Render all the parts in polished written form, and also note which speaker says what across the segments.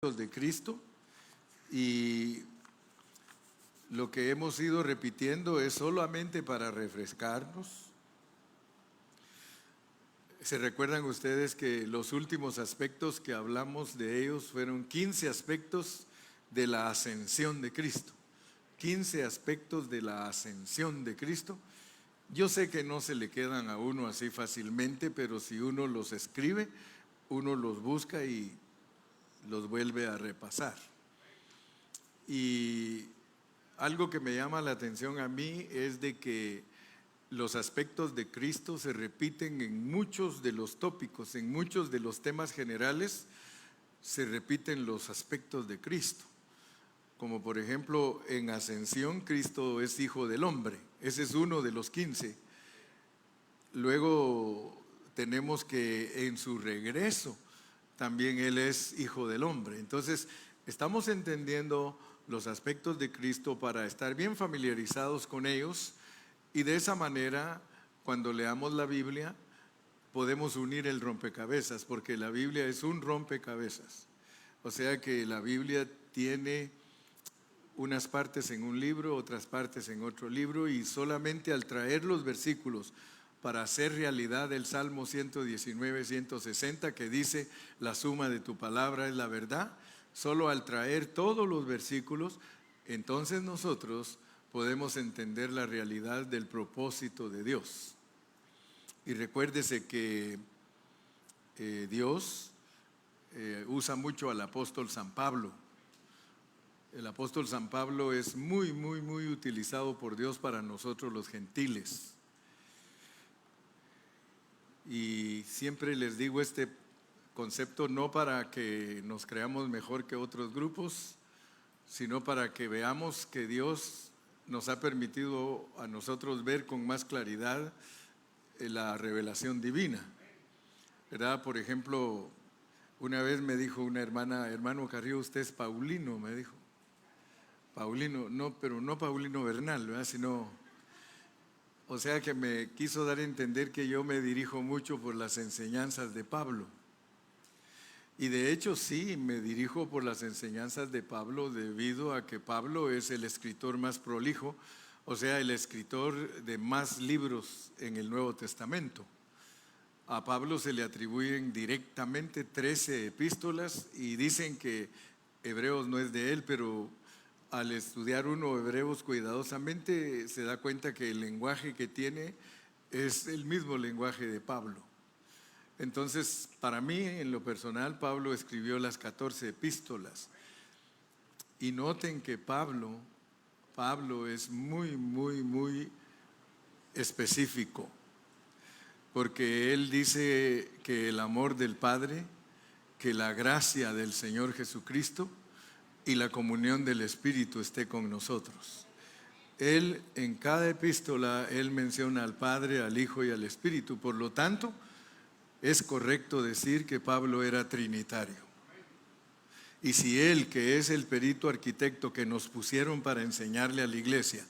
Speaker 1: de Cristo, y lo que hemos ido repitiendo es solamente para refrescarnos. ¿Se recuerdan ustedes que los últimos aspectos que hablamos de ellos fueron 15 aspectos de la ascensión de Cristo? 15 aspectos de la ascensión de Cristo. Yo sé que no se le quedan a uno así fácilmente, pero si uno los escribe, uno los busca y los vuelve a repasar. Y algo que me llama la atención a mí es de que los aspectos de Cristo se repiten en muchos de los tópicos, en muchos de los temas generales se repiten los aspectos de Cristo. Como por ejemplo en ascensión, Cristo es hijo del hombre, ese es uno de los 15. Luego tenemos que en su regreso también Él es hijo del hombre. Entonces estamos entendiendo los aspectos de Cristo para estar bien familiarizados con ellos, y de esa manera cuando leamos la Biblia podemos unir el rompecabezas, porque la Biblia es un rompecabezas. O sea que la Biblia tiene unas partes en un libro, otras partes en otro libro, y solamente al traer los versículos para hacer realidad el Salmo 119, 160, que dice: la suma de tu palabra es la verdad, solo al traer todos los versículos, entonces nosotros podemos entender la realidad del propósito de Dios. Y recuérdese que Dios usa mucho al apóstol San Pablo. El apóstol San Pablo es muy utilizado por Dios para nosotros los gentiles. Y siempre les digo este concepto no para que nos creamos mejor que otros grupos, sino para que veamos que Dios nos ha permitido a nosotros ver con más claridad la revelación divina, ¿verdad? Por ejemplo, una vez me dijo una hermana: hermano Carrillo, usted es Paulino, me dijo. Paulino, no, pero no Paulino Bernal, ¿verdad? Sino, o sea que me quiso dar a entender que yo me dirijo mucho por las enseñanzas de Pablo. Y de hecho sí, me dirijo por las enseñanzas de Pablo debido a que Pablo es el escritor más prolijo, o sea, el escritor de más libros en el Nuevo Testamento. A Pablo se le atribuyen directamente 13 epístolas, y dicen que Hebreos no es de él, pero al estudiar uno Hebreos cuidadosamente se da cuenta que el lenguaje que tiene es el mismo lenguaje de Pablo. Entonces, para mí, en lo personal, Pablo escribió las 14 epístolas. Y noten que Pablo es muy específico, porque él dice que el amor del Padre, que la gracia del Señor Jesucristo y la comunión del Espíritu esté con nosotros. Él, en cada epístola, él menciona al Padre, al Hijo y al Espíritu. Por lo tanto, es correcto decir que Pablo era trinitario. Y si él, que es el perito arquitecto que nos pusieron para enseñarle a la iglesia,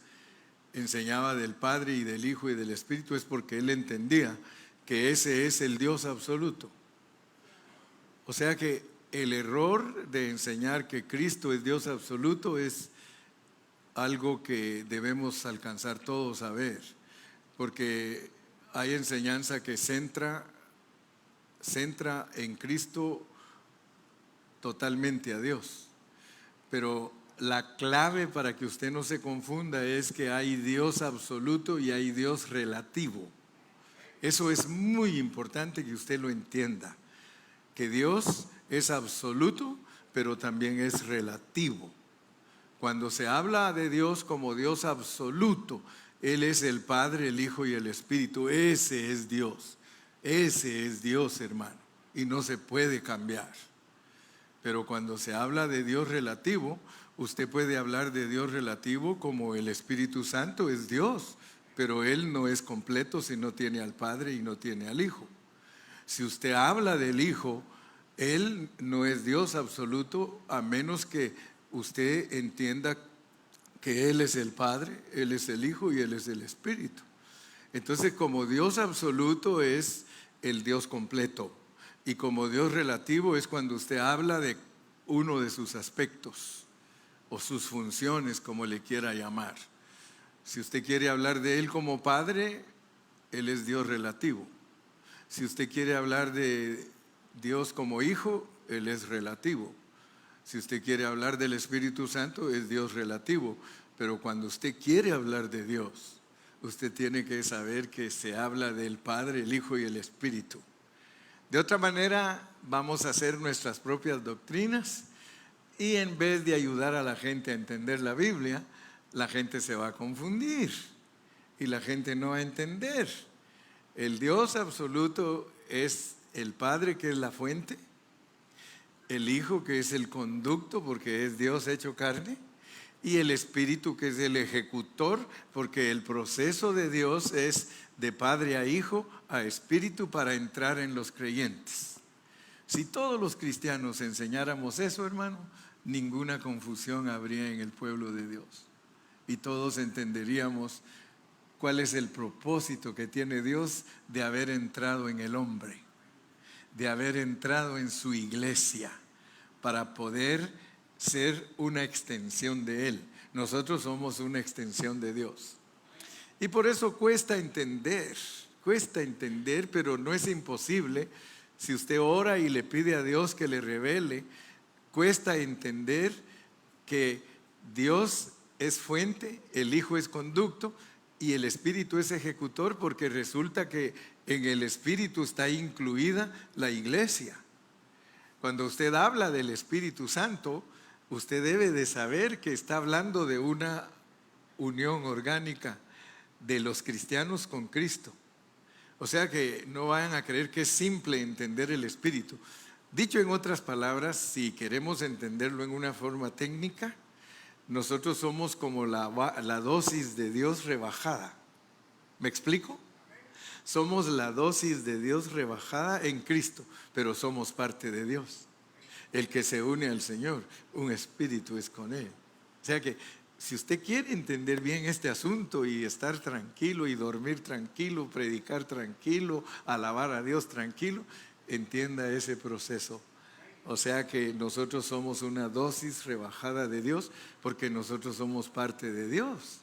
Speaker 1: enseñaba del Padre y del Hijo y del Espíritu, es porque él entendía que ese es el Dios absoluto. O sea que el error de enseñar que Cristo es Dios absoluto es algo que debemos alcanzar todos a ver, porque hay enseñanza que centra en Cristo totalmente a Dios, pero la clave para que usted no se confunda es que hay Dios absoluto y hay Dios relativo. Eso es muy importante que usted lo entienda, que Dios es absoluto, pero también es relativo. Cuando se habla de Dios como Dios absoluto, Él es el Padre, el Hijo y el Espíritu. Ese es Dios. Ese es Dios, hermano, y no se puede cambiar. Pero cuando se habla de Dios relativo, usted puede hablar de Dios relativo como el Espíritu Santo es Dios, pero Él no es completo si no tiene al Padre y no tiene al Hijo. Si usted habla del Hijo, Él no es Dios absoluto, a menos que usted entienda que Él es el Padre, Él es el Hijo y Él es el Espíritu. Entonces, como Dios absoluto es el Dios completo, y como Dios relativo es cuando usted habla de uno de sus aspectos o sus funciones, como le quiera llamar. Si usted quiere hablar de Él como Padre, Él es Dios relativo. Si usted quiere hablar de Dios como Hijo, Él es relativo. Si usted quiere hablar del Espíritu Santo, es Dios relativo. Pero cuando usted quiere hablar de Dios, usted tiene que saber que se habla del Padre, el Hijo y el Espíritu. De otra manera, vamos a hacer nuestras propias doctrinas y en vez de ayudar a la gente a entender la Biblia, la gente se va a confundir y la gente no va a entender. El Dios absoluto es el Padre, que es la fuente, el Hijo, que es el conducto, porque es Dios hecho carne, y el Espíritu, que es el ejecutor, porque el proceso de Dios es de Padre a Hijo a Espíritu para entrar en los creyentes. Si todos los cristianos enseñáramos eso, hermano, ninguna confusión habría en el pueblo de Dios. Y todos entenderíamos cuál es el propósito que tiene Dios de haber entrado en el hombre, de haber entrado en su iglesia, para poder ser una extensión de Él. Nosotros somos una extensión de Dios. Y por eso cuesta entender, pero no es imposible. Si usted ora y le pide a Dios que le revele, cuesta entender que Dios es fuente, el Hijo es conducto y el Espíritu es ejecutor, porque resulta que en el Espíritu está incluida la iglesia. Cuando usted habla del Espíritu Santo, usted debe de saber que está hablando de una unión orgánica de los cristianos con Cristo. O sea que no vayan a creer que es simple entender el Espíritu. Dicho en otras palabras, si queremos entenderlo en una forma técnica, nosotros somos como la dosis de Dios rebajada. ¿Me explico? Somos la dosis de Dios rebajada en Cristo, pero somos parte de Dios. El que se une al Señor, un espíritu es con Él. O sea que si usted quiere entender bien este asunto y estar tranquilo y dormir tranquilo, predicar tranquilo, alabar a Dios tranquilo, entienda ese proceso. O sea que nosotros somos una dosis rebajada de Dios porque nosotros somos parte de Dios.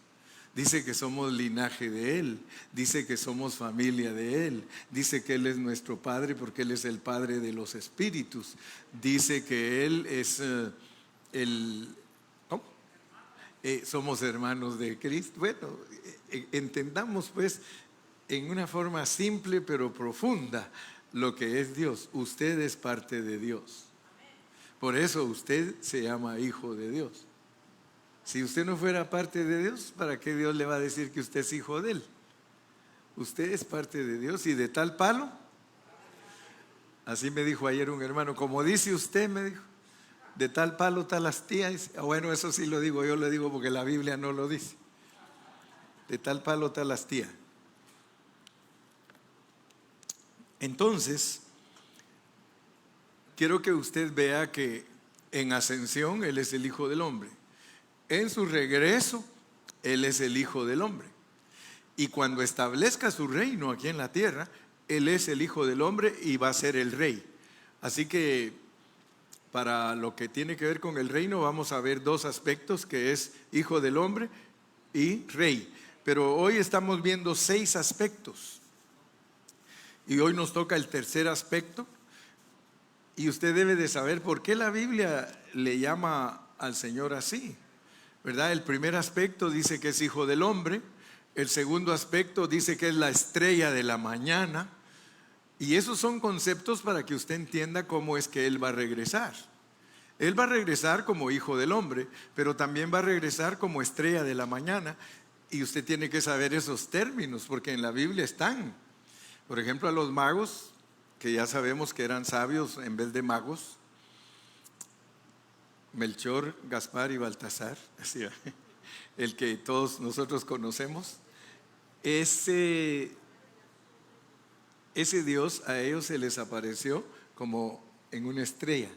Speaker 1: Dice que somos linaje de Él, dice que somos familia de Él, dice que Él es nuestro Padre porque Él es el Padre de los espíritus, dice que Él es somos hermanos de Cristo. Bueno, entendamos pues en una forma simple pero profunda lo que es Dios. Usted es parte de Dios. Por eso usted se llama hijo de Dios. Si usted no fuera parte de Dios, ¿para qué Dios le va a decir que usted es hijo de Él? Usted es parte de Dios y de tal palo. Así me dijo ayer un hermano, como dice usted, me dijo, de tal palo tal astilla. Bueno, eso sí lo digo, yo lo digo porque la Biblia no lo dice. De tal palo tal astilla. Entonces, quiero que usted vea que en ascensión Él es el Hijo del Hombre. En su regreso, Él es el Hijo del Hombre. Y cuando establezca su reino aquí en la tierra, Él es el Hijo del Hombre y va a ser el Rey. Así que para lo que tiene que ver con el reino, vamos a ver dos aspectos, que es Hijo del Hombre y Rey. Pero hoy estamos viendo 6 aspectos. Y hoy nos toca el tercer aspecto. Y usted debe de saber por qué la Biblia le llama al Señor así, ¿verdad? El primer aspecto dice que es Hijo del Hombre. El segundo aspecto dice que es la estrella de la mañana. Y esos son conceptos para que usted entienda cómo es que Él va a regresar. Él va a regresar como Hijo del Hombre, pero también va a regresar como estrella de la mañana. Y usted tiene que saber esos términos, porque en la Biblia están. Por ejemplo, a los magos, que ya sabemos que eran sabios en vez de magos, Melchor, Gaspar y Baltasar, así, el que todos nosotros conocemos, ese Dios a ellos se les apareció como en una estrella.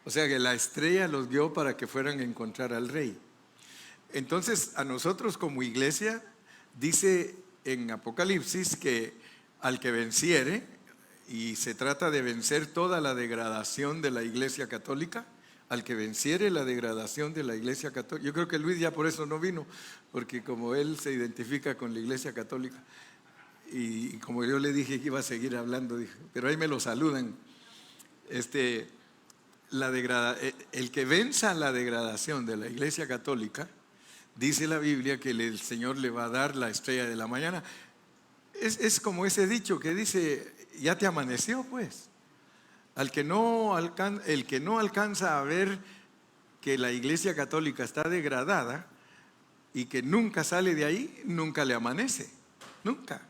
Speaker 1: O sea que la estrella los guió para que fueran a encontrar al rey. Entonces a nosotros como iglesia dice en Apocalipsis que al que venciere, y se trata de vencer toda la degradación de la iglesia católica, al que venciere la degradación de la Iglesia Católica. Yo creo que Luis ya por eso no vino, porque como él se identifica con la Iglesia Católica, y como yo le dije que iba a seguir hablando, dije, pero ahí me lo saludan. El que venza la degradación de la Iglesia Católica, dice la Biblia que el Señor le va a dar la estrella de la mañana. Es como ese dicho que dice, ya te amaneció pues. El que no alcanza a ver que la Iglesia Católica está degradada y que nunca sale de ahí, nunca le amanece, nunca.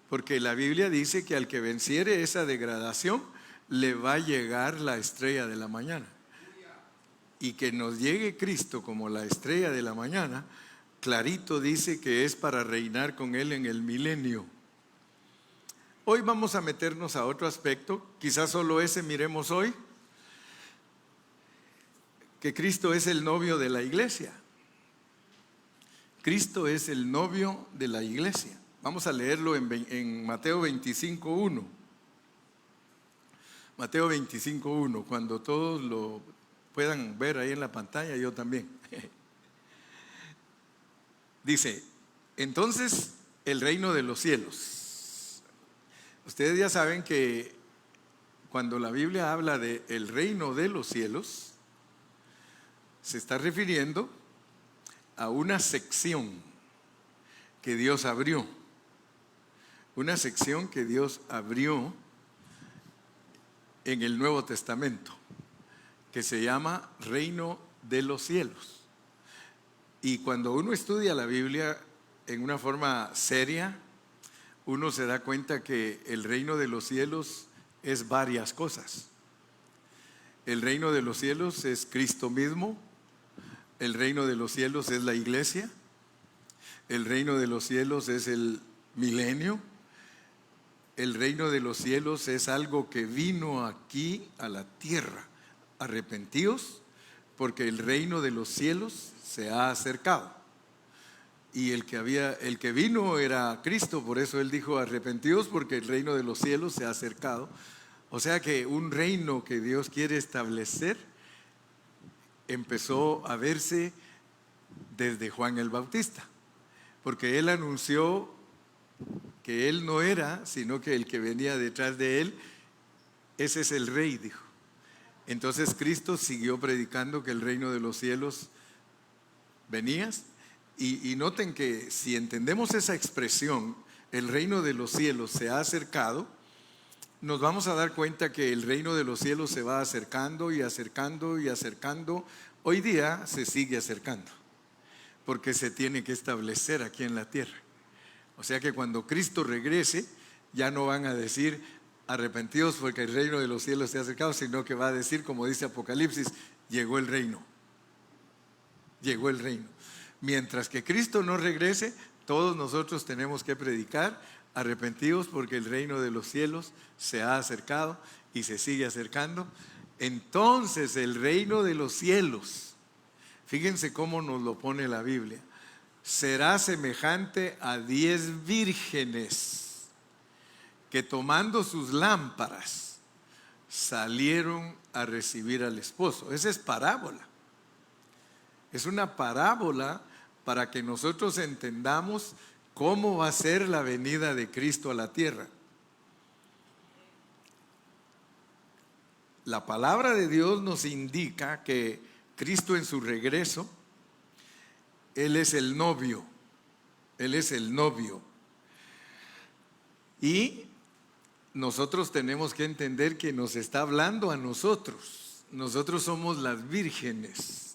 Speaker 1: Porque la Biblia dice que al que venciere esa degradación, le va a llegar la estrella de la mañana. Y que nos llegue Cristo como la estrella de la mañana, clarito dice que es para reinar con Él en el milenio. Hoy vamos a meternos a otro aspecto, quizás solo ese miremos hoy, que Cristo es el novio de la iglesia. Cristo es el novio de la iglesia. Vamos a leerlo en Mateo 25:1. Mateo 25:1, cuando todos lo puedan ver ahí en la pantalla, yo también. Dice, entonces el reino de los cielos. Ustedes ya saben que cuando la Biblia habla de el reino de los cielos, se está refiriendo a una sección que Dios abrió. Una sección que Dios abrió en el Nuevo Testamento, que se llama reino de los cielos. Y cuando uno estudia la Biblia en una forma seria, uno se da cuenta que el reino de los cielos es varias cosas. El reino de los cielos es Cristo mismo. El reino de los cielos es la iglesia. El reino de los cielos es el milenio. El reino de los cielos es algo que vino aquí a la tierra. Arrepentíos, porque el reino de los cielos se ha acercado. Y el que vino era Cristo, por eso Él dijo, arrepentíos porque el reino de los cielos se ha acercado. O sea que un reino que Dios quiere establecer empezó a verse desde Juan el Bautista, porque Él anunció que Él no era, sino que el que venía detrás de Él, ese es el rey, dijo. Entonces Cristo siguió predicando que el reino de los cielos venía. Y noten que si entendemos esa expresión, el reino de los cielos se ha acercado, nos vamos a dar cuenta que el reino de los cielos se va acercando y acercando y acercando. Hoy día se sigue acercando, porque se tiene que establecer aquí en la tierra. O sea que cuando Cristo regrese, ya no van a decir arrepentidos porque el reino de los cielos se ha acercado, sino que va a decir, como dice Apocalipsis, llegó el reino. Llegó el reino. Mientras que Cristo no regrese, todos nosotros tenemos que predicar arrepentidos porque el reino de los cielos se ha acercado y se sigue acercando. Entonces el reino de los cielos, fíjense cómo nos lo pone la Biblia, será semejante a 10 vírgenes que tomando sus lámparas salieron a recibir al esposo. Esa es parábola. Es una parábola para que nosotros entendamos cómo va a ser la venida de Cristo a la tierra. La palabra de Dios nos indica que Cristo en su regreso, Él es el novio. Él es el novio. Y nosotros tenemos que entender que nos está hablando a nosotros. Nosotros somos las vírgenes.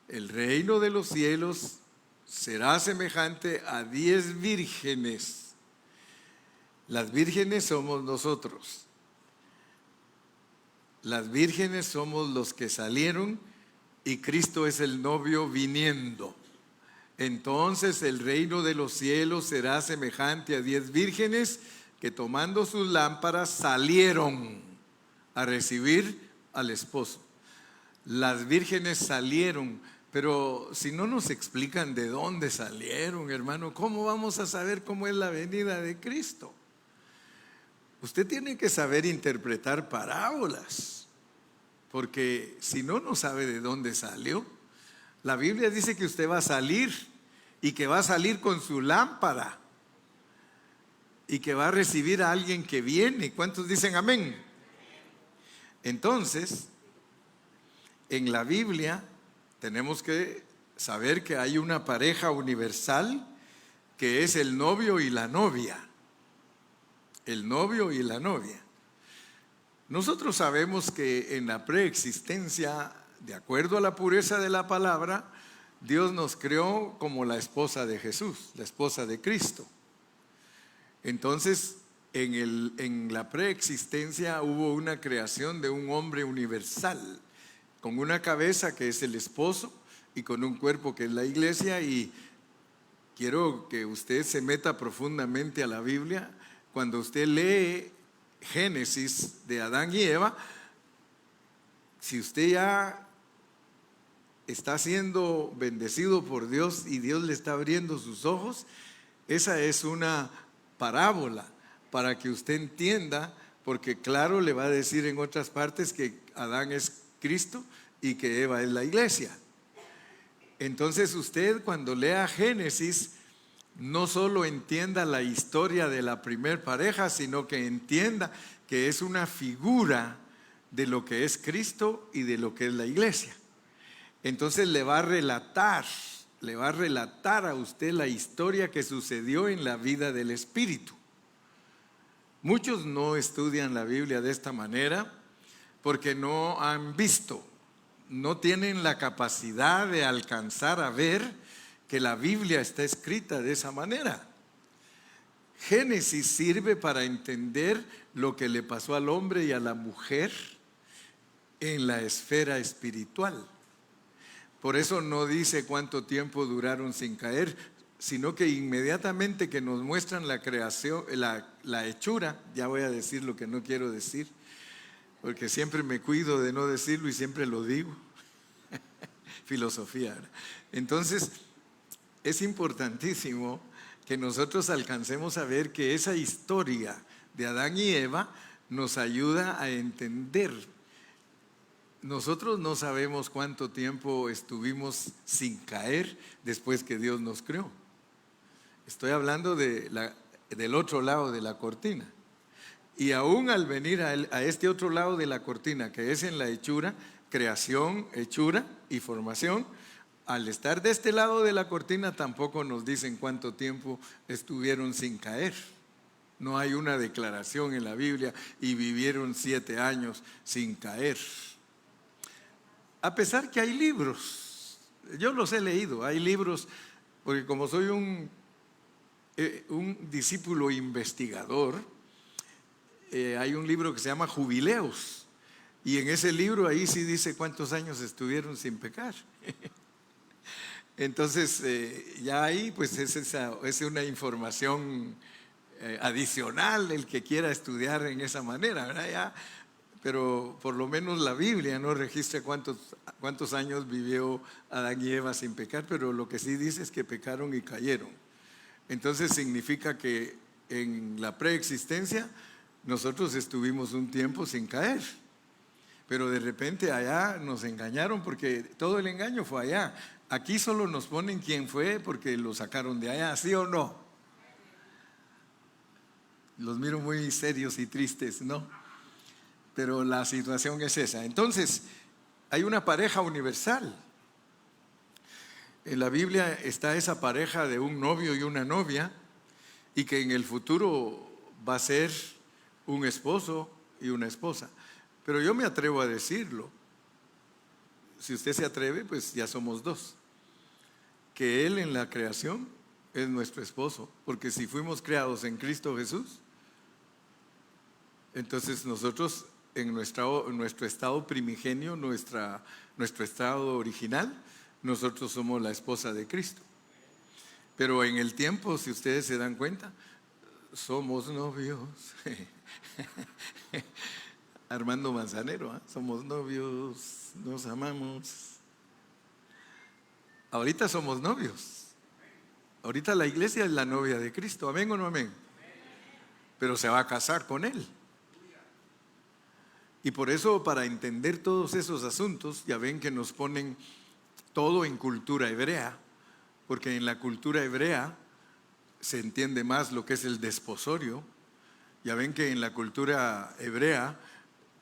Speaker 1: El reino de los cielos será semejante a 10 vírgenes. Las vírgenes somos nosotros. Las vírgenes somos los que salieron y Cristo es el novio viniendo. Entonces el reino de los cielos será semejante a 10 vírgenes que tomando sus lámparas salieron a recibir al esposo. Las vírgenes salieron. Pero si no nos explican de dónde salieron, hermano, ¿cómo vamos a saber cómo es la venida de Cristo? Usted tiene que saber interpretar parábolas. porque si no, no sabe de dónde salió. La Biblia dice que usted va a salir y que va a salir con su lámpara y que va a recibir a alguien que viene. ¿Cuántos dicen amén? Entonces, en la Biblia tenemos que saber que hay una pareja universal que es el novio y la novia. El novio y la novia. Nosotros sabemos que en la preexistencia, de acuerdo a la pureza de la palabra, Dios nos creó como la esposa de Jesús, la esposa de Cristo. Entonces, en la preexistencia hubo una creación de un hombre universal, con una cabeza que es el esposo y con un cuerpo que es la iglesia. Y quiero que usted se meta profundamente a la Biblia. Cuando usted lee Génesis de Adán y Eva, si usted ya está siendo bendecido por Dios y Dios le está abriendo sus ojos, esa es una parábola para que usted entienda, porque claro, le va a decir en otras partes que Adán es Cristo y que Eva es la iglesia. Entonces usted, cuando lea Génesis, no solo entienda la historia de la primer pareja, sino que entienda que es una figura de lo que es Cristo y de lo que es la iglesia. Entonces le va a relatar a usted la historia que sucedió en la vida del Espíritu. Muchos no estudian la Biblia de esta manera porque no han visto, no tienen la capacidad de alcanzar a ver que la Biblia está escrita de esa manera. Génesis sirve para entender lo que le pasó al hombre y a la mujer en la esfera espiritual. Por eso no dice cuánto tiempo duraron sin caer, sino que inmediatamente que nos muestran la creación, la hechura, ya voy a decir lo que no quiero decir, porque siempre me cuido de no decirlo y siempre lo digo. Filosofía, ¿verdad? Entonces, es importantísimo que nosotros alcancemos a ver que esa historia de Adán y Eva nos ayuda a entender. Nosotros no sabemos cuánto tiempo estuvimos sin caer después que Dios nos creó. Estoy hablando del otro lado de la cortina. Y aún al venir a este otro lado de la cortina, que es en la hechura, creación, hechura y formación, al estar de este lado de la cortina tampoco nos dicen cuánto tiempo estuvieron sin caer. No hay una declaración en la Biblia y vivieron 7 años sin caer. A pesar que hay libros, yo los he leído, hay libros, porque como soy un discípulo investigador, hay un libro que se llama Jubileos, y en ese libro ahí sí dice cuántos años estuvieron sin pecar. Entonces, ya ahí pues es una información adicional el que quiera estudiar en esa manera, ¿verdad? Ya, pero por lo menos la Biblia no registra cuántos años vivió Adán y Eva sin pecar, pero lo que sí dice es que pecaron y cayeron. Entonces significa que en la preexistencia nosotros estuvimos un tiempo sin caer. Pero de repente allá nos engañaron porque todo el engaño fue allá. Aquí solo nos ponen quién fue porque lo sacaron de allá, ¿sí o no? Los miro muy serios y tristes, ¿no? Pero la situación es esa. Entonces, hay una pareja universal. En la Biblia está esa pareja de un novio y una novia, y que en el futuro va a ser un esposo y una esposa. Pero yo me atrevo a decirlo. Si usted se atreve, pues ya somos 2. Que Él en la creación es nuestro esposo, porque si fuimos creados en Cristo Jesús, entonces nosotros en nuestro estado primigenio, nuestro estado original, nosotros somos la esposa de Cristo. Pero en el tiempo, si ustedes se dan cuenta, somos novios. Armando Manzanero, ¿eh? Somos novios, nos amamos. Ahorita somos novios. Ahorita la iglesia es la novia de Cristo, ¿amén o no amén? Pero se va a casar con Él. Y por eso, para entender todos esos asuntos, ya ven que nos ponen todo en cultura hebrea, porque en la cultura hebrea se entiende más lo que es el desposorio. Ya ven que en la cultura hebrea,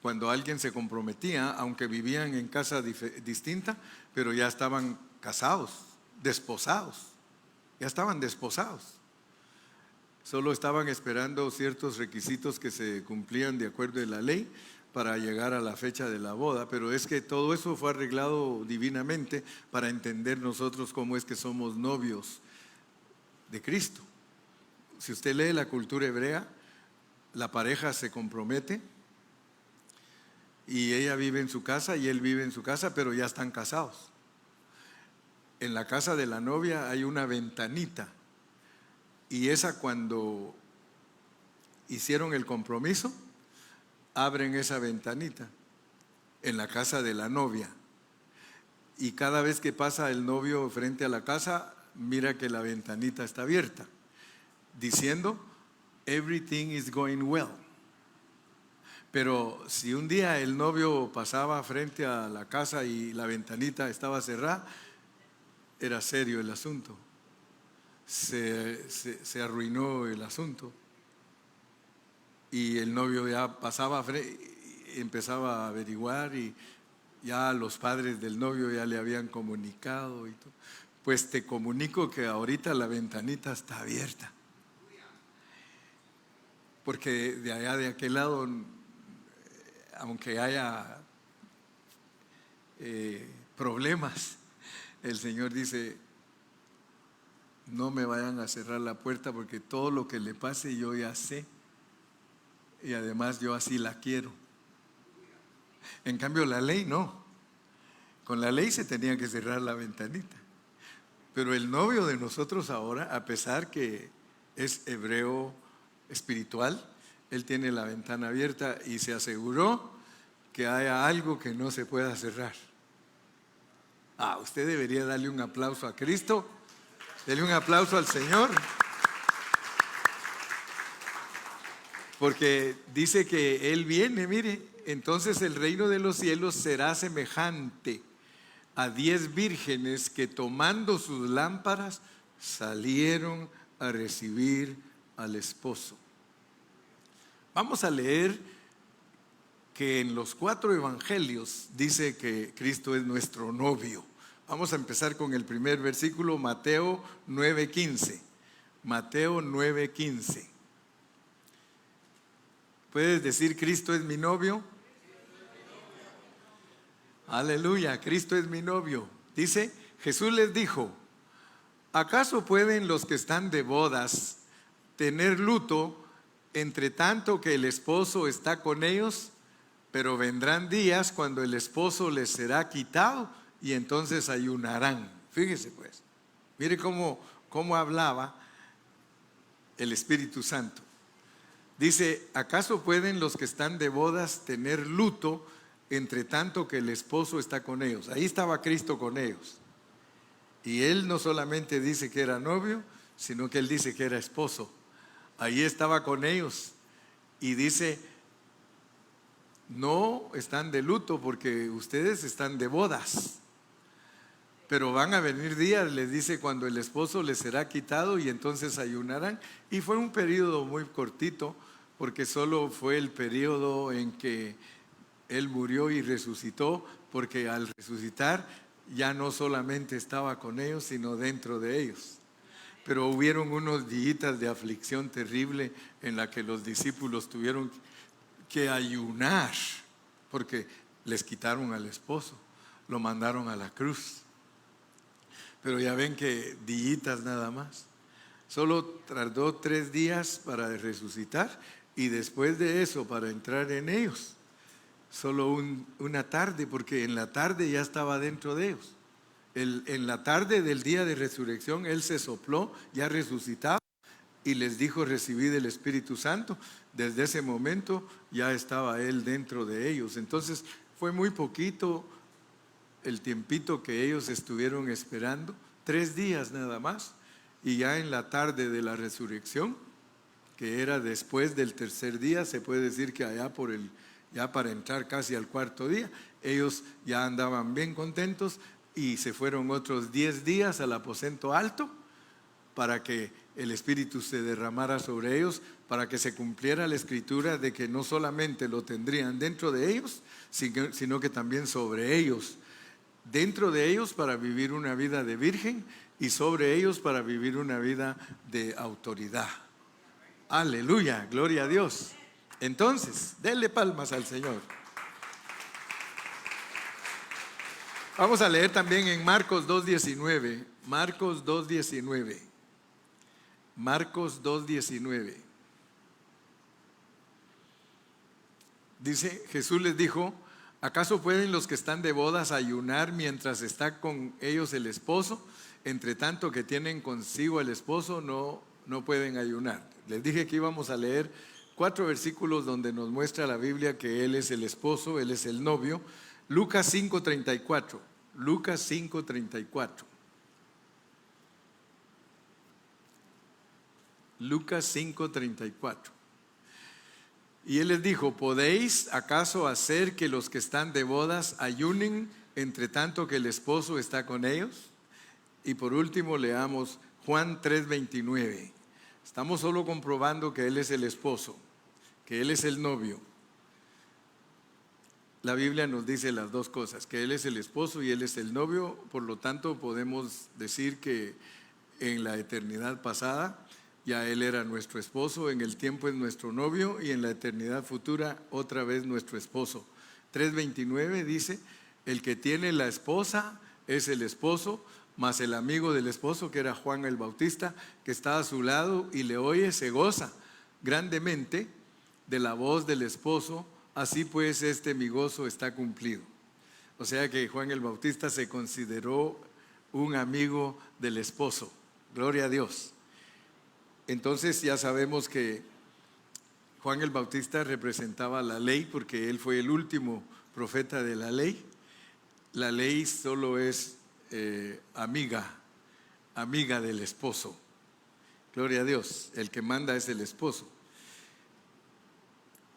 Speaker 1: cuando alguien se comprometía, aunque vivían en casa distinta, pero ya estaban casados, desposados, ya estaban desposados. Solo estaban esperando ciertos requisitos que se cumplían de acuerdo a la ley para llegar a la fecha de la boda, pero es que todo eso fue arreglado divinamente para entender nosotros cómo es que somos novios de Cristo. Si usted lee la cultura hebrea, la pareja se compromete y ella vive en su casa y él vive en su casa, pero ya están casados. En la casa de la novia hay una ventanita, y esa, cuando hicieron el compromiso, abren esa ventanita en la casa de la novia, y cada vez que pasa el novio frente a la casa, mira que la ventanita está abierta, diciendo everything is going well. Pero si un día el novio pasaba frente a la casa y la ventanita estaba cerrada, era serio el asunto. Se arruinó el asunto. Y el novio ya pasaba, empezaba a averiguar, y ya los padres del novio ya le habían comunicado y todo. Pues te comunico que ahorita la ventanita está abierta. Porque de allá, de aquel lado, aunque haya problemas, el Señor dice: no me vayan a cerrar la puerta, porque todo lo que le pase yo ya sé, y además yo así la quiero. En cambio la ley no. Con la ley se tenía que cerrar la ventanita. Pero el novio de nosotros ahora, a pesar que es hebreo espiritual, él tiene la ventana abierta y se aseguró que haya algo que no se pueda cerrar. Usted debería darle un aplauso a Cristo. Dele un aplauso al Señor. Porque dice que Él viene, mire, entonces el reino de los cielos será semejante a 10 vírgenes que, tomando sus lámparas, salieron a recibir al esposo. Vamos a leer que en los 4 evangelios dice que Cristo es nuestro novio. Vamos a empezar con el primer versículo, Mateo 9:15. Mateo 9:15. ¿Puedes decir: Cristo es mi novio? Aleluya, Cristo es mi novio. Dice, Jesús les dijo: ¿acaso pueden los que están de bodas tener luto entre tanto que el esposo está con ellos? Pero vendrán días cuando el esposo les será quitado, y entonces ayunarán. Fíjese pues, mire cómo hablaba el Espíritu Santo. Dice: ¿acaso pueden los que están de bodas tener luto entre tanto que el esposo está con ellos? Ahí estaba Cristo con ellos. Y Él no solamente dice que era novio, sino que Él dice que era esposo. Ahí estaba con ellos. Y dice: no están de luto porque ustedes están de bodas. Pero van a venir días, les dice, cuando el esposo les será quitado, y entonces ayunarán. Y fue un periodo muy cortito, porque solo fue el periodo en que Él murió y resucitó, porque al resucitar ya no solamente estaba con ellos, sino dentro de ellos. Pero hubieron unos días de aflicción terrible en la que los discípulos tuvieron que ayunar, porque les quitaron al esposo, lo mandaron a la cruz. Pero ya ven que días nada más. Solo tardó 3 días para resucitar, y después de eso para entrar en ellos. Solo una tarde, porque en la tarde ya estaba dentro de ellos. En la tarde del día de resurrección Él se sopló, ya resucitado, y les dijo: recibid el Espíritu Santo. Desde ese momento ya estaba Él dentro de ellos. Entonces fue muy poquito el tiempito que ellos estuvieron esperando, 3 días nada más. Y ya en la tarde de la resurrección, que era después del tercer día, se puede decir que allá por ya para entrar casi al cuarto día. Ellos ya andaban bien contentos y se fueron otros 10 días al aposento alto para que el Espíritu se derramara sobre ellos, para que se cumpliera la escritura de que no solamente lo tendrían dentro de ellos, sino que también sobre ellos, dentro de ellos para vivir una vida de virgen y sobre ellos para vivir una vida de autoridad. Aleluya, gloria a Dios. Entonces, denle palmas al Señor. Vamos a leer también en Marcos 2:19. Marcos 2:19. Marcos 2:19. Dice, Jesús les dijo: ¿acaso pueden los que están de bodas ayunar mientras está con ellos el esposo? Entre tanto que tienen consigo el esposo, no pueden ayunar. Les dije que íbamos a leer 4 versículos donde nos muestra la Biblia que Él es el esposo, Él es el novio. Lucas 5:34. Lucas 5:34. Lucas 5:34. Y Él les dijo: ¿podéis acaso hacer que los que están de bodas ayunen entre tanto que el esposo está con ellos? Y por último leamos Juan 3:29. Estamos solo comprobando que Él es el esposo, que Él es el novio. La Biblia nos dice las dos cosas, que Él es el esposo y Él es el novio. Por lo tanto podemos decir que en la eternidad pasada ya Él era nuestro esposo, en el tiempo es nuestro novio y en la eternidad futura otra vez nuestro esposo. 3:29 dice: el que tiene la esposa es el esposo, mas el amigo del esposo, que era Juan el Bautista, que está a su lado y le oye, se goza grandemente de la voz del esposo. Así pues, mi gozo está cumplido. O sea que Juan el Bautista se consideró un amigo del esposo. Gloria a Dios. Entonces ya sabemos que Juan el Bautista representaba la ley, porque él fue el último profeta de la ley. La ley solo es amiga del esposo. Gloria a Dios, el que manda es el esposo.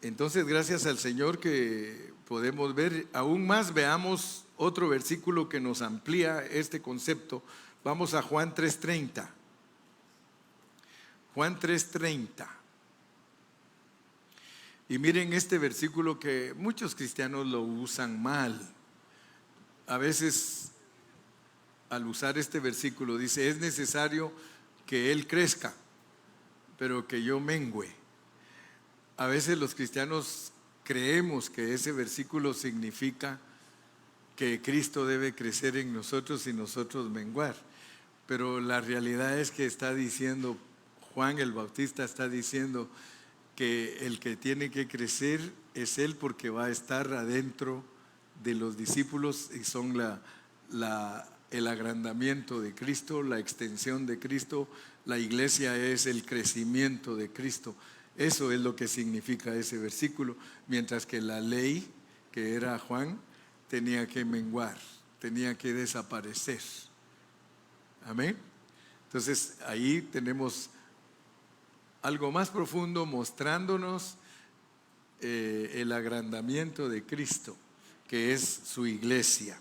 Speaker 1: Entonces, gracias al Señor que podemos ver aún más. Veamos otro versículo que nos amplía este concepto. Vamos a Juan 3:30. Juan 3:30. Y miren este versículo que muchos cristianos lo usan mal. A veces, al usar este versículo, dice: es necesario que Él crezca, pero que yo mengüe. A veces los cristianos creemos que ese versículo significa que Cristo debe crecer en nosotros y nosotros menguar. Pero la realidad es que está diciendo, Juan el Bautista está diciendo que el que tiene que crecer es Él, porque va a estar adentro de los discípulos y son el agrandamiento de Cristo, la extensión de Cristo. La iglesia es el crecimiento de Cristo. Eso es lo que significa ese versículo, mientras que la ley, que era Juan, tenía que menguar, tenía que desaparecer. Amén. Entonces ahí tenemos algo más profundo mostrándonos el agrandamiento de Cristo, que es su iglesia.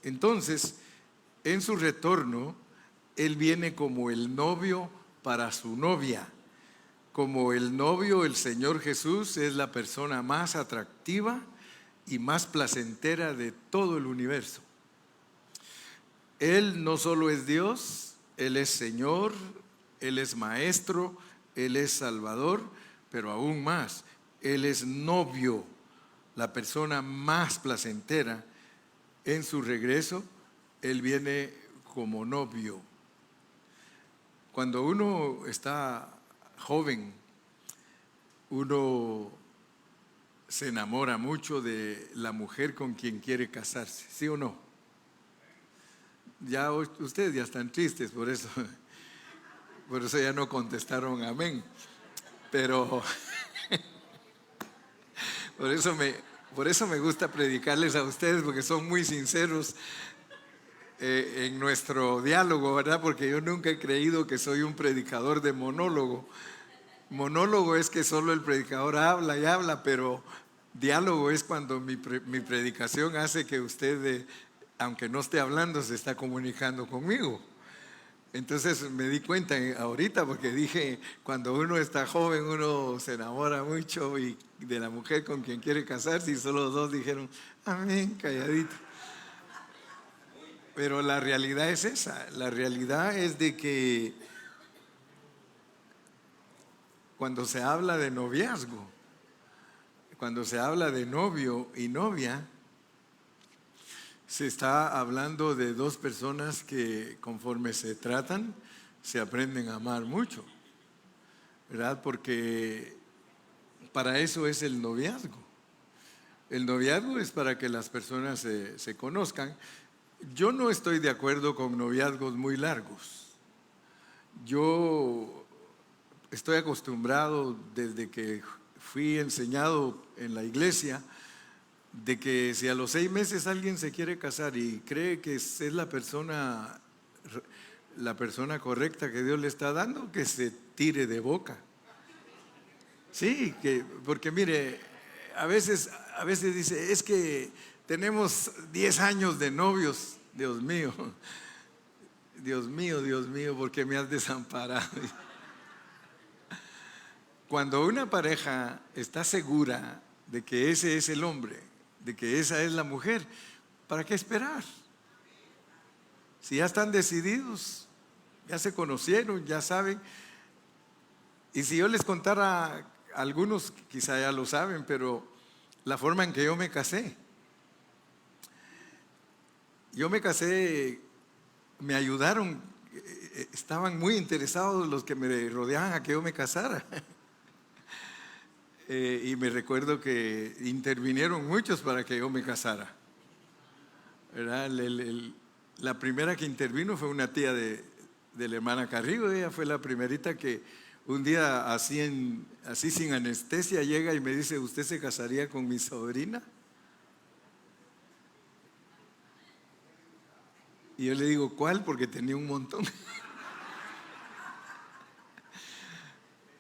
Speaker 1: Entonces, en su retorno, Él viene como el novio para su novia. Como el novio, el Señor Jesús es la persona más atractiva y más placentera de todo el universo. Él no solo es Dios, Él es Señor, Él es Maestro, Él es Salvador, pero aún más, Él es novio, la persona más placentera. En su regreso, Él viene como novio. Cuando uno está joven, uno se enamora mucho de la mujer con quien quiere casarse, ¿sí o no? Ya ustedes ya están tristes por eso ya no contestaron amén, pero por eso me gusta predicarles a ustedes, porque son muy sinceros en nuestro diálogo, ¿verdad? Porque yo nunca he creído que soy un predicador de monólogo. Monólogo es que solo el predicador habla y habla, pero Diálogo es cuando mi predicación hace que usted, aunque no esté hablando, se está comunicando conmigo. Entonces me di cuenta ahorita porque dije, cuando uno está joven, uno se enamora mucho y de la mujer con quien quiere casarse y solo dos dijeron, amén, calladito. Pero la realidad es esa, la realidad es de que cuando se habla de noviazgo, cuando se habla de novio y novia, se está hablando de dos personas que conforme se tratan, se aprenden a amar mucho, ¿verdad? Porque para eso es el noviazgo. El noviazgo es para que las personas se conozcan. Yo no estoy de acuerdo con noviazgos muy largos. Yo estoy acostumbrado desde que fui enseñado en la iglesia de que si a los 6 meses alguien se quiere casar y cree que es la persona correcta que Dios le está dando, que se tire de boca. Sí, porque mire, a veces dice, es que tenemos 10 años de novios. Dios mío, Dios mío, Dios mío, ¿por qué me has desamparado? Cuando una pareja está segura de que ese es el hombre, de que esa es la mujer, ¿para qué esperar? Si ya están decididos, ya se conocieron, ya saben. Y si yo les contara, algunos quizá ya lo saben, pero la forma en que yo me casé. Yo me casé, me ayudaron, estaban muy interesados los que me rodeaban a que yo me casara. Y me recuerdo que intervinieron muchos para que yo me casara. ¿Verdad? La primera que intervino fue una tía de la hermana Carrillo. Ella fue la primerita que un día así sin anestesia llega y me dice, ¿usted se casaría con mi sobrina? Y yo le digo, ¿cuál? Porque tenía un montón.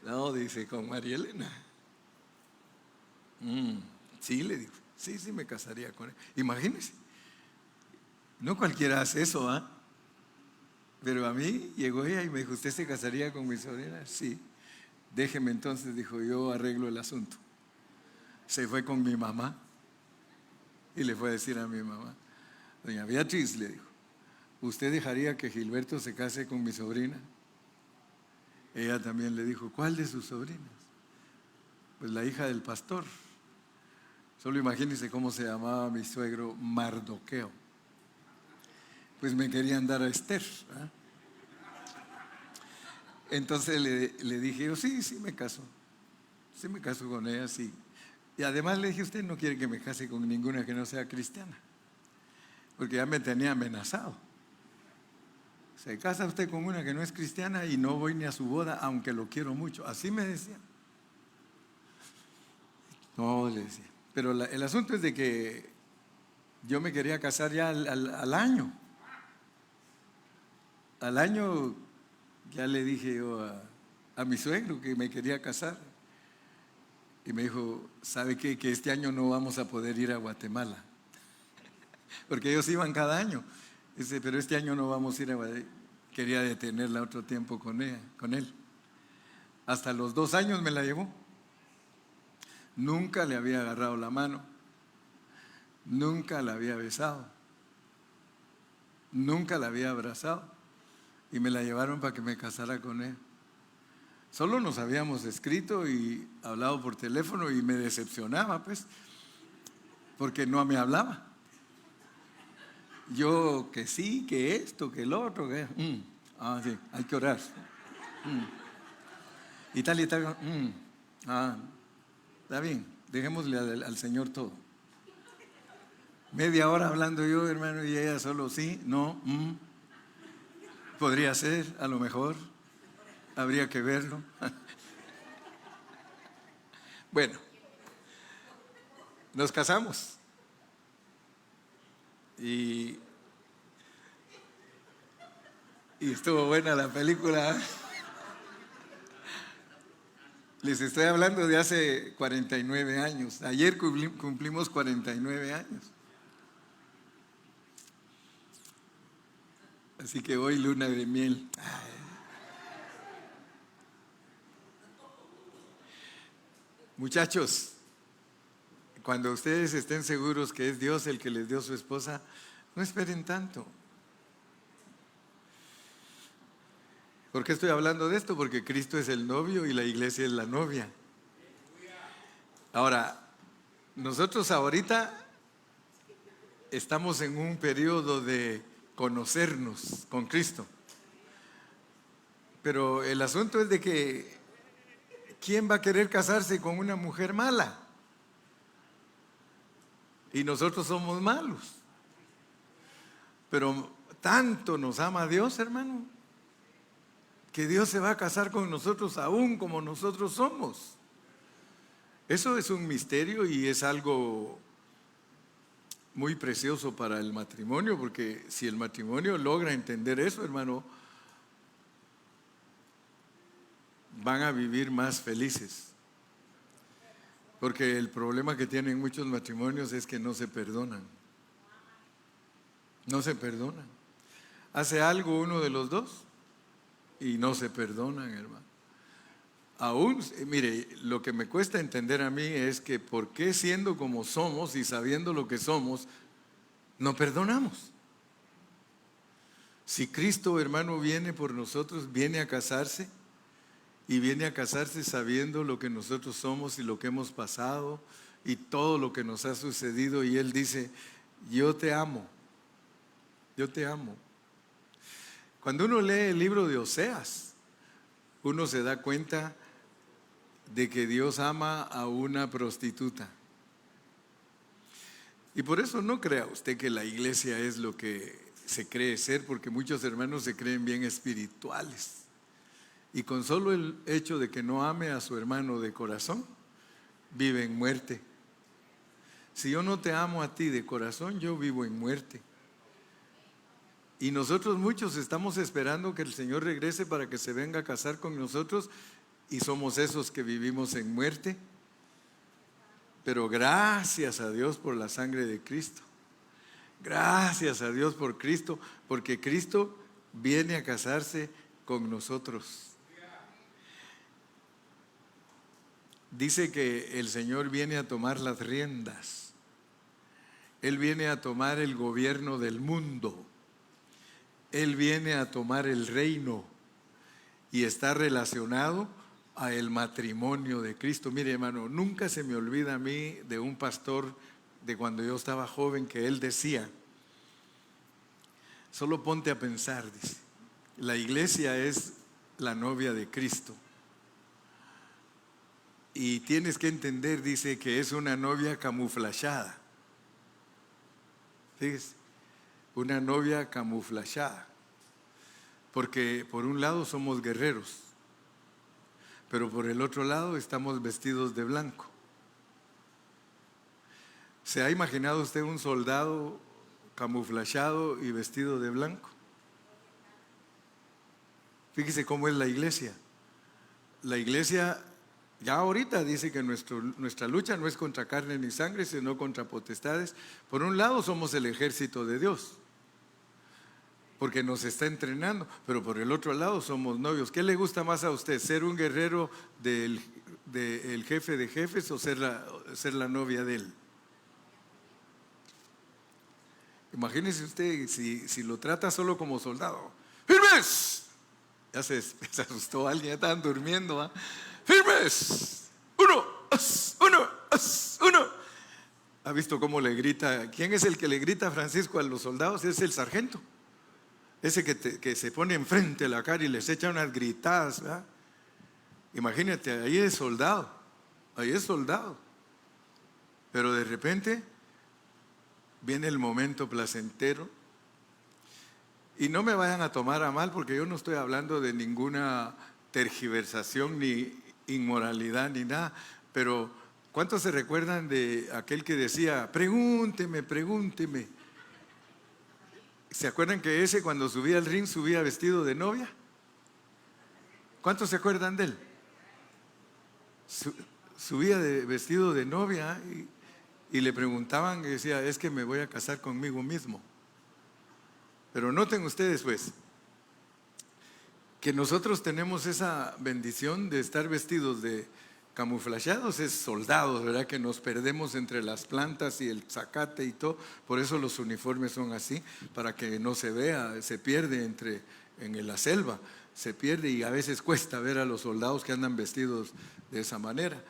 Speaker 1: No, dice, con María Elena. Sí, le digo, sí, me casaría con él. Imagínese, no cualquiera hace eso, ¿ah? Pero a mí llegó ella y me dijo, ¿usted se casaría con mi sobrina? Sí. Déjeme entonces, dijo, yo arreglo el asunto. Se fue con mi mamá y le fue a decir a mi mamá, doña Beatriz, le dijo, ¿usted dejaría que Gilberto se case con mi sobrina? Ella también le dijo, ¿cuál de sus sobrinas? Pues la hija del pastor. Solo imagínense cómo se llamaba mi suegro, Mardoqueo. Pues me querían dar a Esther, ¿eh? Entonces le dije yo, sí me caso con ella, sí. Y además le dije, usted no quiere que me case con ninguna que no sea cristiana, porque ya me tenía amenazado. Se casa usted con una que no es cristiana y no voy ni a su boda, aunque lo quiero mucho. Así me decía. No, le decía. Pero el asunto es de que yo me quería casar ya al año. Al año ya le dije yo a mi suegro que me quería casar. Y me dijo, ¿sabe qué? Que este año no vamos a poder ir a Guatemala. Porque ellos iban cada año. Dice, pero este año no vamos a ir a Guatemala. Quería detenerla otro tiempo con él. Hasta los 2 años me la llevó. Nunca le había agarrado la mano. Nunca la había besado. Nunca la había abrazado. Y me la llevaron para que me casara con él. Solo nos habíamos escrito y hablado por teléfono y me decepcionaba, pues, porque no me hablaba. Yo que sí, que esto, que el otro, que sí, hay que orar. Y tal y tal. Está bien, dejémosle al Señor todo. Media hora hablando yo, hermano, y ella solo sí, no, podría ser, a lo mejor. Habría que verlo. Bueno, nos casamos. Y estuvo buena la película. Les estoy hablando de hace 49 años. Ayer cumplimos 49 años. Así que hoy luna de miel. Muchachos, cuando ustedes estén seguros que es Dios el que les dio su esposa, no esperen tanto. ¿Por qué estoy hablando de esto? Porque Cristo es el novio y la iglesia es la novia. Ahora, nosotros ahorita estamos en un periodo de conocernos con Cristo. Pero el asunto es de que ¿quién va a querer casarse con una mujer mala? Y nosotros somos malos. Pero tanto nos ama Dios, hermano, que Dios se va a casar con nosotros aún como nosotros somos. Eso es un misterio y es algo muy precioso para el matrimonio, porque si el matrimonio logra entender eso, hermano, van a vivir más felices. Porque el problema que tienen muchos matrimonios es que no se perdonan. No se perdonan. Hace algo uno de los dos y no se perdonan, hermano. Aún, mire, lo que me cuesta entender a mí es que por qué siendo como somos y sabiendo lo que somos, no perdonamos. Si Cristo, hermano, viene por nosotros, viene a casarse y viene a casarse sabiendo lo que nosotros somos y lo que hemos pasado y todo lo que nos ha sucedido, y Él dice, yo te amo, yo te amo. Cuando uno lee el libro de Oseas, uno se da cuenta de que Dios ama a una prostituta. Y por eso no crea usted que la iglesia es lo que se cree ser, porque muchos hermanos se creen bien espirituales. Y con solo el hecho de que no ame a su hermano de corazón, vive en muerte. Si yo no te amo a ti de corazón, yo vivo en muerte. Y nosotros muchos estamos esperando que el Señor regrese para que se venga a casar con nosotros, y somos esos que vivimos en muerte. Pero gracias a Dios por la sangre de Cristo. Gracias a Dios por Cristo, porque Cristo viene a casarse con nosotros. Dice que el Señor viene a tomar las riendas. Él viene a tomar el gobierno del mundo. Él viene a tomar el reino y está relacionado a el matrimonio de Cristo. Mire, hermano, nunca se me olvida a mí de un pastor de cuando yo estaba joven, que él decía, solo ponte a pensar, dice, la iglesia es la novia de Cristo. Y tienes que entender, dice, que es una novia camuflachada. Fíjese, una novia camuflachada. Porque por un lado somos guerreros, pero por el otro lado estamos vestidos de blanco. ¿Se ha imaginado usted un soldado camuflachado y vestido de blanco? Fíjese cómo es la iglesia. La iglesia ya ahorita dice que nuestra lucha no es contra carne ni sangre, sino contra potestades. Por un lado somos el ejército de Dios, porque nos está entrenando, pero por el otro lado somos novios. ¿Qué le gusta más a usted? ¿Ser un guerrero del jefe de jefes o ser la novia de él? Imagínese usted si lo trata solo como soldado. ¡Firmes! Ya se asustó alguien, ya estaban durmiendo, ¿eh? ¡Firmes! ¡Uno! ¿Ha visto cómo le grita? ¿Quién es el que le grita, Francisco, a los soldados? Es el sargento. Ese que se pone enfrente de la cara y les echa unas gritadas, ¿verdad? Imagínate, ahí es soldado. Pero de repente viene el momento placentero. Y no me vayan a tomar a mal, porque yo no estoy hablando de ninguna tergiversación ni inmoralidad ni nada. Pero ¿cuántos se recuerdan de aquel que decía, pregúnteme? ¿Se acuerdan que ese cuando subía al ring subía vestido de novia? ¿Cuántos se acuerdan de él? su- subía vestido de novia y le preguntaban y decía, es que me voy a casar conmigo mismo. Pero noten ustedes pues, que nosotros tenemos esa bendición de estar vestidos de camuflajeados, es soldados, ¿verdad? Que nos perdemos entre las plantas y el zacate y todo. Por eso los uniformes son así, para que no se vea, se pierde en la selva, se pierde y a veces cuesta ver a los soldados que andan vestidos de esa manera.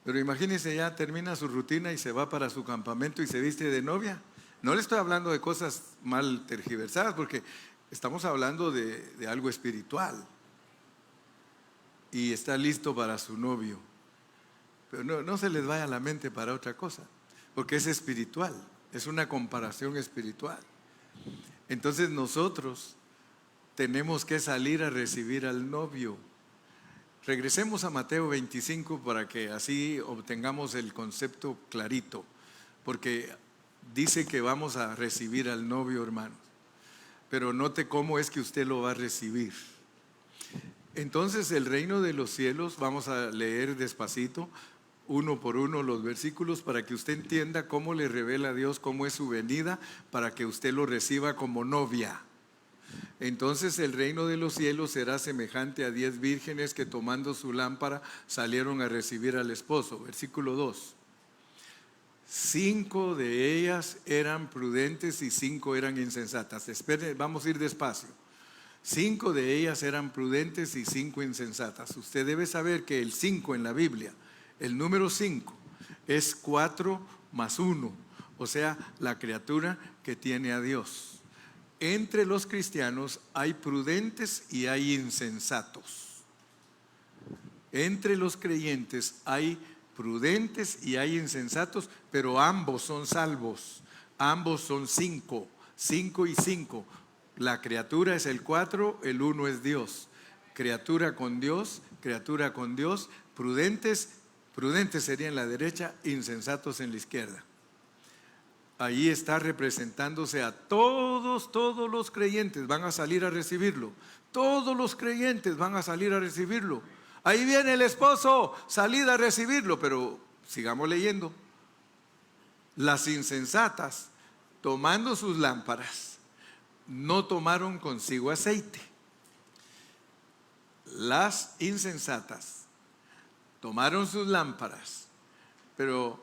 Speaker 1: Pero imagínense, ya termina su rutina y se va para su campamento y se viste de novia. No le estoy hablando de cosas mal tergiversadas, porque estamos hablando de algo espiritual. Y está listo para su novio. Pero no se les vaya a la mente para otra cosa, porque es espiritual, es una comparación espiritual. Entonces nosotros tenemos que salir a recibir al novio. Regresemos a Mateo 25 para que así obtengamos el concepto clarito, porque dice que vamos a recibir al novio, hermanos. Pero note cómo es que usted lo va a recibir. Entonces el reino de los cielos, vamos a leer despacito, uno por uno los versículos para que usted entienda cómo le revela a Dios, cómo es su venida, para que usted lo reciba como novia. Entonces el reino de los cielos será semejante a 10 vírgenes que tomando su lámpara salieron a recibir al esposo. Versículo 2. 5 de ellas eran prudentes y 5 eran insensatas. Esperen, vamos a ir despacio. 5 de ellas eran prudentes y 5 insensatas. Usted debe saber que el 5 en la Biblia, el número 5, es 4 más 1, o sea, la criatura que tiene a Dios. Entre los cristianos hay prudentes y hay insensatos. Entre los creyentes hay prudentes y hay insensatos, pero ambos son salvos. Ambos son 5, 5 y 5. La criatura es el 4, el 1 es Dios. Criatura con Dios, prudentes sería en la derecha, insensatos en la izquierda. Ahí está representándose a todos los creyentes van a salir a recibirlo. Todos los creyentes van a salir a recibirlo. Ahí viene el esposo, salid a recibirlo. Pero sigamos leyendo. Las insensatas, tomando sus lámparas, no tomaron consigo aceite. Las insensatas tomaron sus lámparas, pero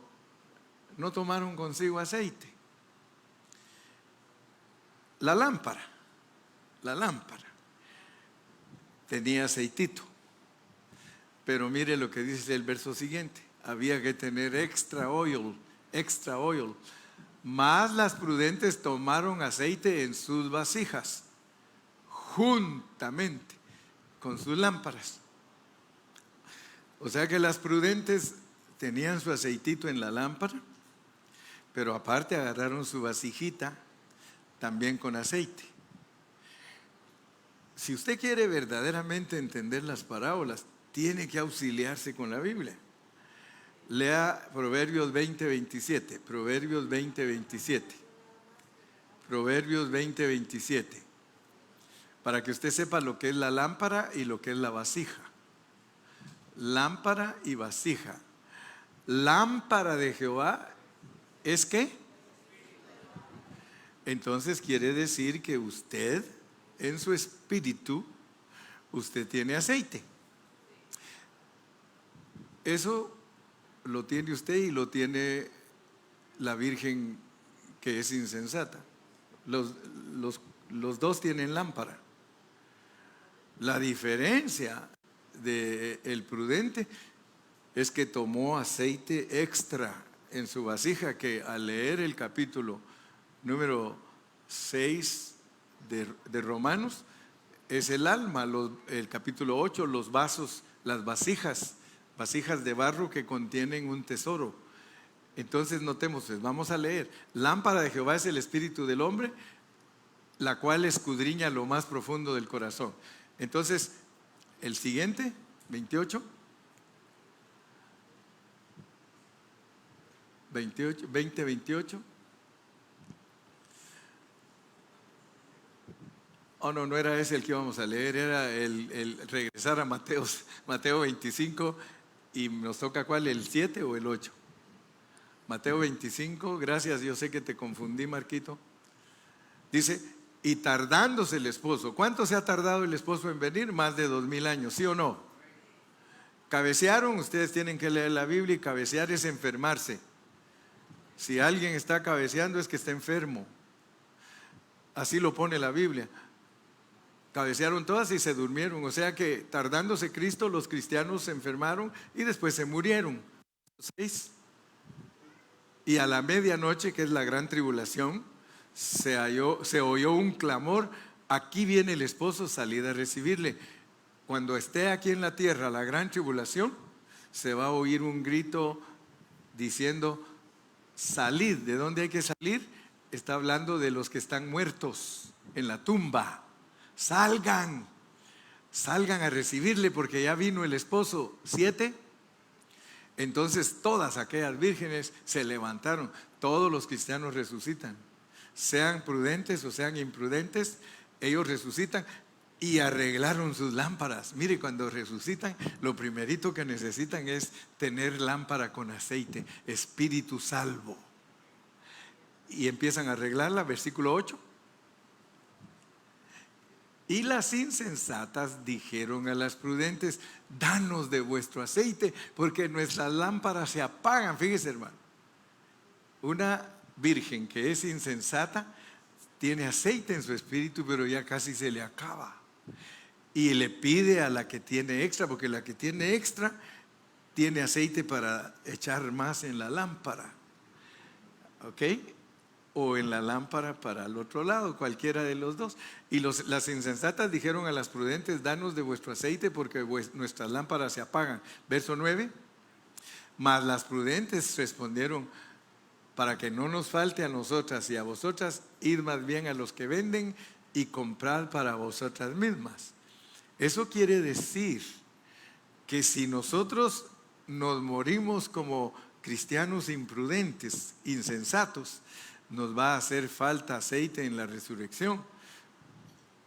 Speaker 1: no tomaron consigo aceite. La lámpara tenía aceitito, pero mire lo que dice el verso siguiente: había que tener extra oil. Mas las prudentes tomaron aceite en sus vasijas, juntamente con sus lámparas. O sea que las prudentes tenían su aceitito en la lámpara, pero aparte agarraron su vasijita también con aceite. Si usted quiere verdaderamente entender las parábolas, tiene que auxiliarse con la Biblia. Lea Proverbios 20:27. Proverbios 20:27. Para que usted sepa lo que es la lámpara y lo que es la vasija. Lámpara y vasija. Lámpara de Jehová es ¿qué? Entonces quiere decir que usted, en su espíritu, usted tiene aceite. Eso lo tiene usted y lo tiene la virgen que es insensata. Los dos tienen lámpara. La diferencia del prudente es que tomó aceite extra en su vasija, que al leer el capítulo número 6 de Romanos, es el alma. El capítulo 8, los vasos, las vasijas de barro que contienen un tesoro. Entonces notemos, vamos a leer. Lámpara de Jehová es el espíritu del hombre, la cual escudriña lo más profundo del corazón. Entonces, el siguiente, 28. 20:28. Oh, no era ese el que íbamos a leer, era el regresar a Mateo 25, Y nos toca ¿cuál? ¿El 7 o el 8? Mateo 25, gracias, yo sé que te confundí, Marquito. Dice, y tardándose el esposo. ¿Cuánto se ha tardado el esposo en venir? Más de 2000 años, ¿sí o no? Cabecearon, ustedes tienen que leer la Biblia, y cabecear es enfermarse. Si alguien está cabeceando es que está enfermo. Así lo pone la Biblia. Cabecearon todas y se durmieron. O sea que tardándose Cristo, los cristianos se enfermaron y después se murieron. 6. Y a la medianoche, que es la gran tribulación, se oyó un clamor: aquí viene el esposo, salid a recibirle. Cuando esté aquí en la tierra la gran tribulación, se va a oír un grito diciendo: salid. ¿De dónde hay que salir? Está hablando de los que están muertos en la tumba. Salgan a recibirle porque ya vino el esposo. 7. Entonces todas aquellas vírgenes se levantaron. Todos los cristianos resucitan, sean prudentes o sean imprudentes, ellos resucitan y arreglaron sus lámparas. Mire, cuando resucitan, lo primerito que necesitan es tener lámpara con aceite, espíritu salvo. Y empiezan a arreglarla, versículo 8. Y las insensatas dijeron a las prudentes: danos de vuestro aceite, porque nuestras lámparas se apagan. Fíjese, hermano, una virgen que es insensata tiene aceite en su espíritu, pero ya casi se le acaba. Y le pide a la que tiene extra, porque la que tiene extra tiene aceite para echar más en la lámpara. ¿Ok? O en la lámpara para el otro lado, cualquiera de los dos. Y las insensatas dijeron a las prudentes: danos de vuestro aceite, porque nuestras lámparas se apagan. Verso 9. Mas las prudentes respondieron: para que no nos falte a nosotras y a vosotras, id más bien a los que venden y comprad para vosotras mismas. Eso quiere decir que si nosotros nos morimos como cristianos imprudentes, insensatos, nos va a hacer falta aceite en la resurrección.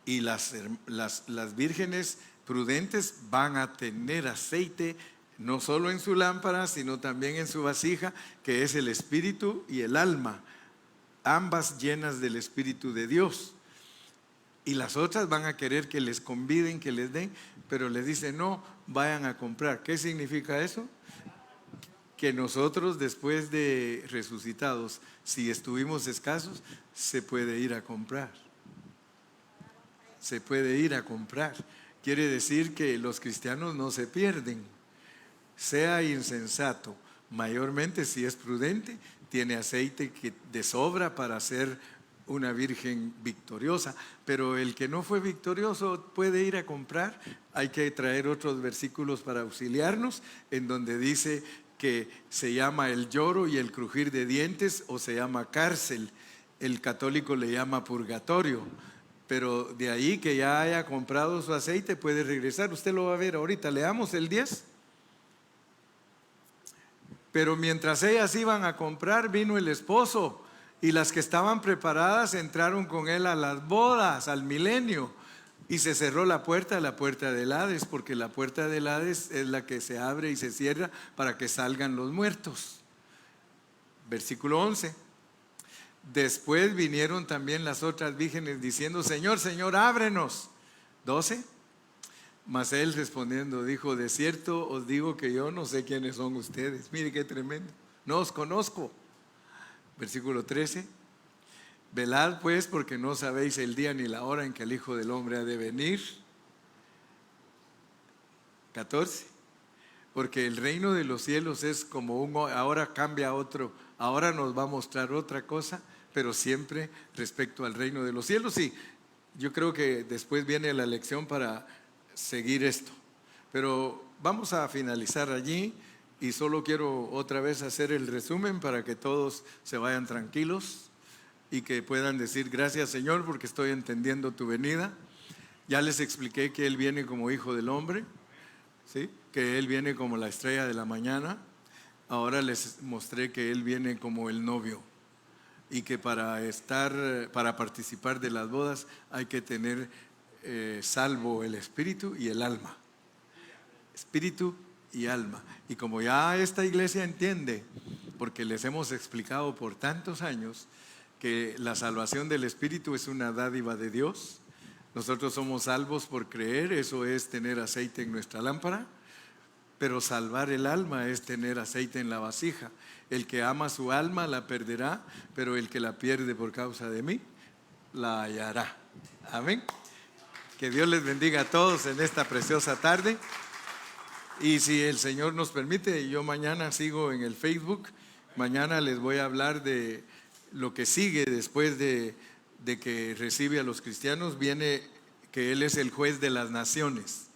Speaker 1: Y las vírgenes prudentes van a tener aceite no solo en su lámpara, sino también en su vasija, que es el espíritu y el alma, ambas llenas del Espíritu de Dios. Y las otras van a querer que les conviden, que les den, pero les dicen: no, vayan a comprar. ¿Qué significa eso? Que nosotros, después de resucitados, si estuvimos escasos, se puede ir a comprar. Se puede ir a comprar. Quiere decir que los cristianos no se pierden. Sea insensato, mayormente si es prudente, tiene aceite de sobra para ser una virgen victoriosa. Pero el que no fue victorioso puede ir a comprar. Hay que traer otros versículos para auxiliarnos, en donde dice que se llama el lloro y el crujir de dientes, o se llama cárcel. El católico le llama purgatorio. Pero de ahí que ya haya comprado su aceite puede regresar. Usted lo va a ver ahorita. Leamos el 10. Pero mientras ellas iban a comprar, vino el esposo, y las que estaban preparadas entraron con él a las bodas, al milenio. Y se cerró la puerta del Hades, porque la puerta del Hades es la que se abre y se cierra para que salgan los muertos. Versículo 11. Después vinieron también las otras vírgenes diciendo: Señor, Señor, ábrenos. 12. Mas él respondiendo dijo: de cierto os digo que yo no sé quiénes son ustedes. Mire qué tremendo, no os conozco. Versículo 13. Velad pues, porque no sabéis el día ni la hora en que el Hijo del Hombre ha de venir. 14. Porque el reino de los cielos es como ahora cambia a otro, ahora nos va a mostrar otra cosa, pero siempre respecto al reino de los cielos. Sí, yo creo que después viene la lección para seguir esto, pero vamos a finalizar allí. Y solo quiero otra vez hacer el resumen para que todos se vayan tranquilos y que puedan decir: gracias, Señor, porque estoy entendiendo tu venida. Ya les expliqué que Él viene como Hijo del Hombre, ¿sí? Que Él viene como la estrella de la mañana. Ahora les mostré que Él viene como el novio, y que para participar de las bodas hay que tener salvo el espíritu y el alma. Espíritu y alma. Y como ya esta iglesia entiende, porque les hemos explicado por tantos años, que la salvación del Espíritu es una dádiva de Dios. Nosotros somos salvos por creer, eso es tener aceite en nuestra lámpara, pero salvar el alma es tener aceite en la vasija. El que ama su alma la perderá, pero el que la pierde por causa de mí, la hallará. Amén. Que Dios les bendiga a todos en esta preciosa tarde. Y si el Señor nos permite, yo mañana sigo en el Facebook. Mañana les voy a hablar de lo que sigue después de que recibe a los cristianos. Viene que Él es el juez de las naciones.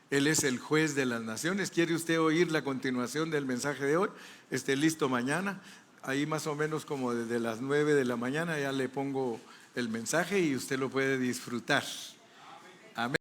Speaker 1: Él es el juez de las naciones. ¿Quiere usted oír la continuación del mensaje de hoy? Esté listo mañana. Ahí más o menos como desde las 9 de la mañana ya le pongo el mensaje y usted lo puede disfrutar. Amén.